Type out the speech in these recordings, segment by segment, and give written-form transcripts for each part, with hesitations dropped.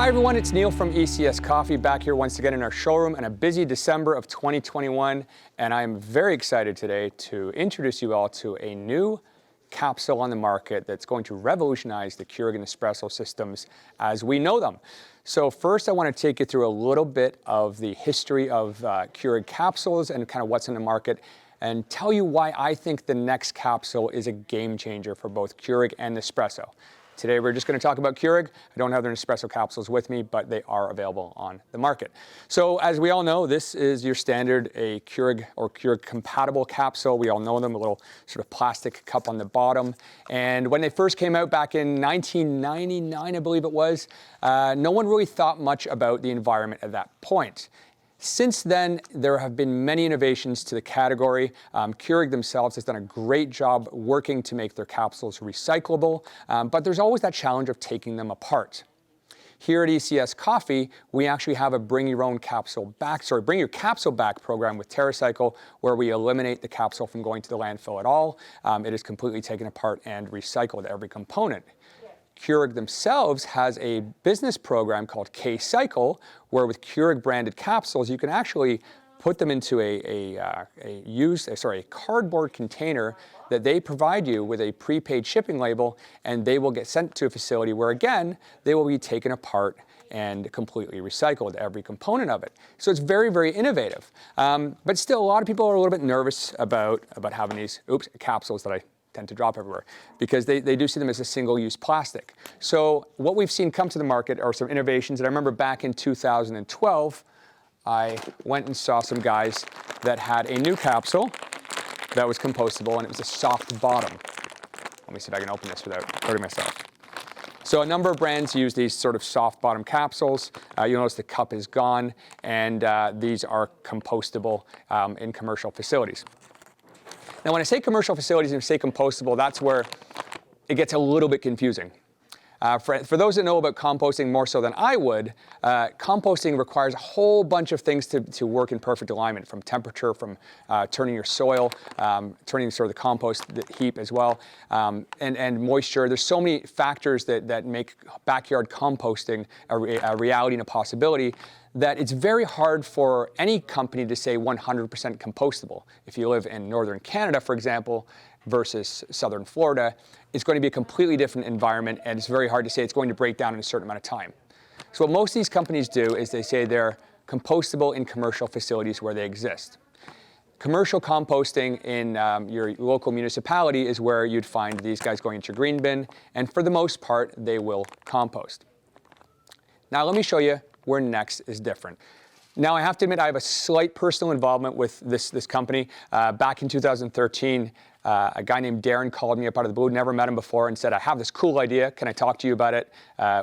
Hi everyone, it's Neil from ECS Coffee back here once again in our showroom in a busy December of 2021, and I'm very excited today to introduce you all to a new capsule on the market that's going to revolutionize the Keurig and espresso systems as we know them. So first I want to take you through a little bit of the history of Keurig capsules and kind of what's in the market, and tell you why I think the Nexe capsule is a game changer for both Keurig and Nespresso. Today we're just going to talk about Keurig. I don't have their Espresso capsules with me, but they are available on the market. So as we all know, this is your standard a Keurig or Keurig compatible capsule. We all know them, a little sort of plastic cup on the bottom. And when they first came out back in 1999, I believe it was, no one really thought much about the environment at that point. Since then, there have been many innovations to the category. Keurig themselves has done a great job working to make their capsules recyclable, but there's always that challenge of taking them apart. Here at ECS Coffee, we actually have a bring your capsule back program with TerraCycle, where we eliminate the capsule from going to the landfill at all. It is completely taken apart and recycled, every component. Keurig themselves has a business program called K-Cycle, where with Keurig branded capsules, you can actually put them into a cardboard container that they provide you with a prepaid shipping label, and they will get sent to a facility where, again, they will be taken apart and completely recycled, every component of it. So it's very, very innovative. But still, a lot of people are a little bit nervous about having these capsules that I tend to drop everywhere, because they do see them as a single-use plastic. So what we've seen come to the market are some innovations. And I remember back in 2012, I went and saw some guys that had a new capsule that was compostable, and it was a soft bottom. Let me see if I can open this without hurting myself. So a number of brands use these sort of soft bottom capsules. You'll notice the cup is gone, and these are compostable in commercial facilities. Now, when I say commercial facilities and I say compostable, that's where it gets a little bit confusing. For those that know about composting more so than I would, composting requires a whole bunch of things to work in perfect alignment, from temperature, from turning your soil, turning sort of the compost heap as well, and moisture. There's so many factors that make backyard composting a reality and a possibility, that it's very hard for any company to say 100% compostable. If you live in northern Canada, for example, versus southern Florida, it's going to be a completely different environment, and it's very hard to say it's going to break down in a certain amount of time. So what most of these companies do is they say they're compostable in commercial facilities where they exist. Commercial composting in your local municipality is where you'd find these guys going into your green bin, and for the most part, they will compost. Now let me show you where Nexe is different. Now, I have to admit, I have a slight personal involvement with this company. Back in 2013, a guy named Darren called me up out of the blue, never met him before, and said, I have this cool idea, can I talk to you about it?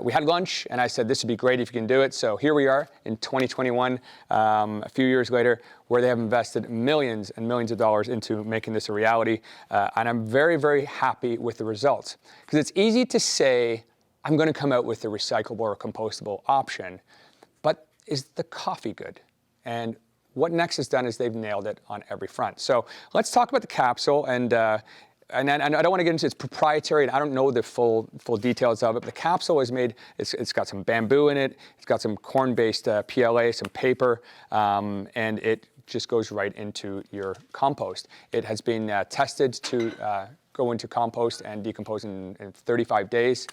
We had lunch, and I said, this would be great if you can do it. So here we are in 2021, a few years later, where they have invested millions and millions of dollars into making this a reality. And I'm very, very happy with the results. Because it's easy to say, I'm going to come out with a recyclable or compostable option, but is the coffee good? And what Nexe has done is they've nailed it on every front. So let's talk about the capsule, and I don't want to get into its proprietary, and I don't know the full details of it, but the capsule is made, it's got some bamboo in it, it's got some corn-based PLA, some paper, and it just goes right into your compost. It has been tested to go into compost and decompose in 35 days.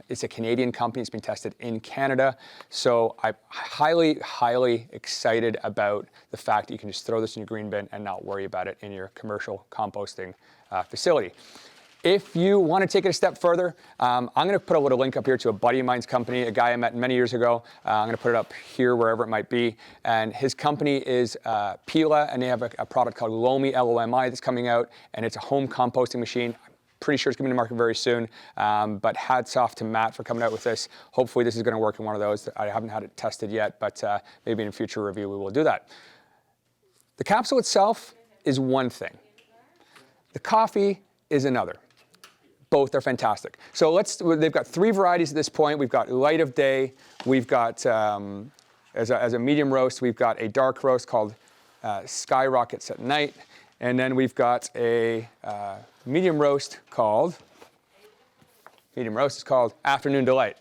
It's a Canadian company. It's been tested in Canada. So I'm highly, highly excited about the fact that you can just throw this in your green bin and not worry about it in your commercial composting facility. If you want to take it a step further, I'm going to put a little link up here to a buddy of mine's company, a guy I met many years ago. I'm going to put it up here, wherever it might be. And his company is Pila, and they have a product called Lomi, L-O-M-I, that's coming out, and it's a home composting machine. I'm pretty sure it's coming to market very soon, but hats off to Matt for coming out with this. Hopefully this is going to work in one of those. I haven't had it tested yet, but maybe in a future review we will do that. The capsule itself is one thing. The coffee is another. Both are fantastic. So they've got 3 varieties at this point. We've got light of day. We've got, as a medium roast, we've got a dark roast called Skyrockets at Night. And then we've got a medium roast called Afternoon Delight.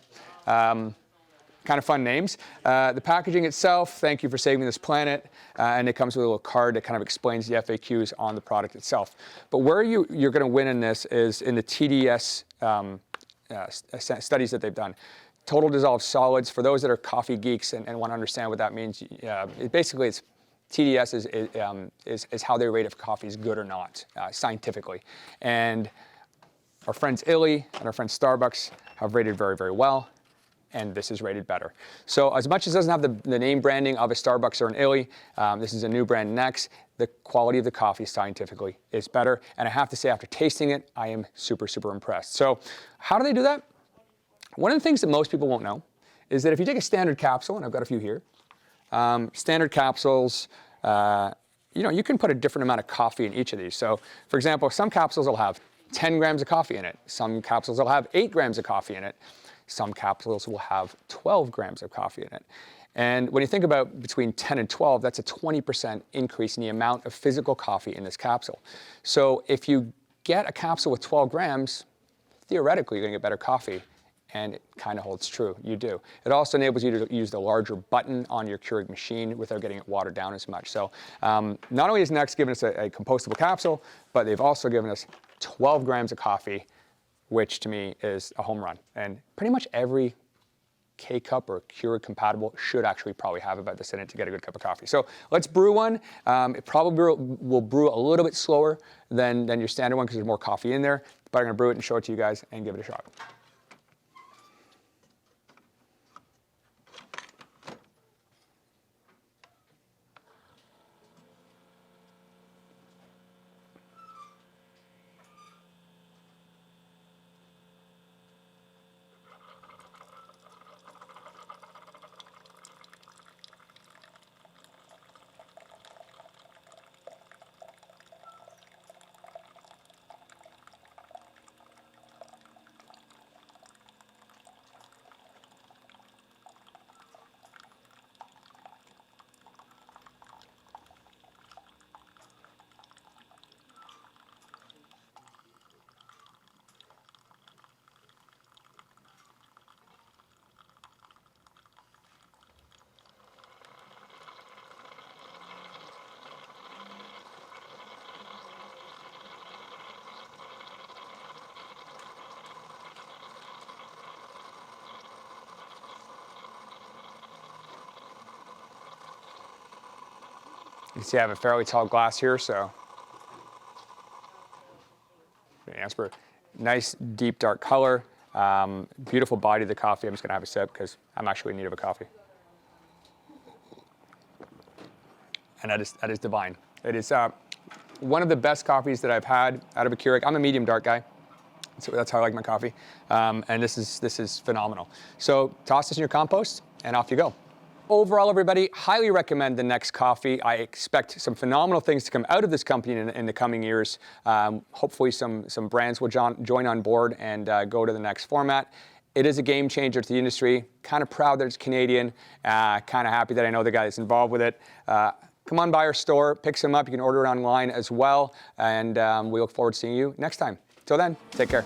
kind of fun names. The packaging itself, thank you for saving this planet, and it comes with a little card that kind of explains the FAQs on the product itself. But where you're going to win in this is in the TDS studies that they've done. Total dissolved solids, for those that are coffee geeks and want to understand what that means, basically it's TDS is how they rate if coffee is good or not, scientifically. And our friends Illy and our friends Starbucks have rated very, very well, and this is rated better. So as much as it doesn't have the name branding of a Starbucks or an Illy, this is a new brand, Nexe. The quality of the coffee scientifically is better, and I have to say, after tasting it, I am super, super impressed. So how do they do that? One of the things that most people won't know is that if you take a standard capsule, and I've got a few here, standard capsules, you can put a different amount of coffee in each of these. So, for example, some capsules will have 10 grams of coffee in it. Some capsules will have 8 grams of coffee in it. Some capsules will have 12 grams of coffee in it. And when you think about between 10 and 12, that's a 20% increase in the amount of physical coffee in this capsule. So if you get a capsule with 12 grams, theoretically, you're going to get better coffee. And it kind of holds true, you do. It also enables you to use the larger button on your Keurig machine without getting it watered down as much. So not only has Nexe given us a compostable capsule, but they've also given us 12 grams of coffee, which to me is a home run. And pretty much every K-Cup or Keurig compatible should actually probably have about this in it to get a good cup of coffee. So let's brew one. It probably will brew a little bit slower than your standard one because there's more coffee in there, but I'm gonna brew it and show it to you guys and give it a shot. You can see I have a fairly tall glass here, so nice, deep, dark color. Beautiful body of the coffee. I'm just gonna have a sip because I'm actually in need of a coffee. And that is divine. It is one of the best coffees that I've had out of a Keurig. I'm a medium dark guy, so that's how I like my coffee. And this is phenomenal. So toss this in your compost, and off you go. Overall, everybody, highly recommend the Nexe coffee. I expect some phenomenal things to come out of this company in the coming years. Hopefully some brands will join on board and go to the Nexe format. It is a game changer to the industry. Kind of proud that it's Canadian. Kind of happy that I know the guy that's involved with it. Come on by our store, pick some up. You can order it online as well. And we look forward to seeing you next time. Till then, take care.